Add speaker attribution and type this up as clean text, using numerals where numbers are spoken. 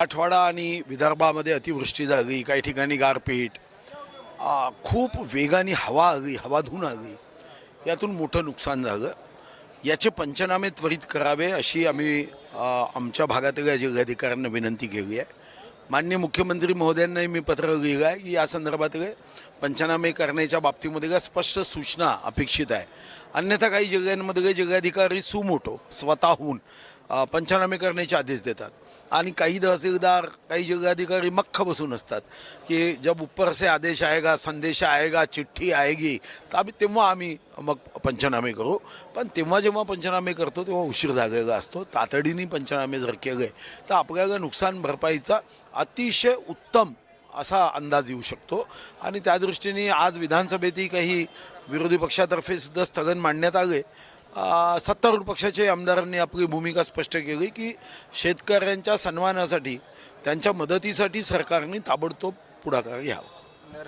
Speaker 1: मराठवाडा आणि विदर्भामध्ये अतिवृष्टी झाली, काही ठिकाणी गारपीट, खूप वेगाने हवा आली, हवाधून आली, यातून मोठं नुकसान झालं. याचे पंचनामे त्वरित करावे अशी आम्ही आमच्या भागातल्या जिल्हाधिकाऱ्यांना विनंती केली आहे. माननीय मुख्यमंत्री महोदयांनाही मी पत्र लिहिलं आहे की या संदर्भातले पंचनामे करण्याच्या बाबतीमध्ये स्पष्ट सूचना अपेक्षित आहे. अन्यथा काही जिल्ह्यांमध्ये जिल्हाधिकारी सुमोटो स्वतःहून पंचनामे करण्याचे आदेश देतात आणि काही तहसीलदार काही जिल्हाधिकारी मक्ख बसून असतात की जब ऊपर से आदेश आएगा, संदेश आएगा, चिठ्ठी आएगी तेव्हा आम्ही मग पंचनामे करू. पण तेव्हा जेव्हा पंचनामे करतो तेव्हा उशीर झालेला असतो. तातडीने पंचनामे जर केले तर आपल्याला नुकसान भरपाईचा अतिशय उत्तम असा अंदाज येऊ शकतो. आणि त्या दृष्टीने आज विधानसभेतही काही विरोधी पक्षातर्फे सुद्धा स्थगन मांडण्यात आले. सत्तारूढ पक्षाचे आमदारांनी आपली भूमिका स्पष्ट केली की शेतकऱ्यांच्या सन्मानासाठी त्यांच्या मदतीसाठी सरकारने ताबडतोब पुढाकार घ्यावा.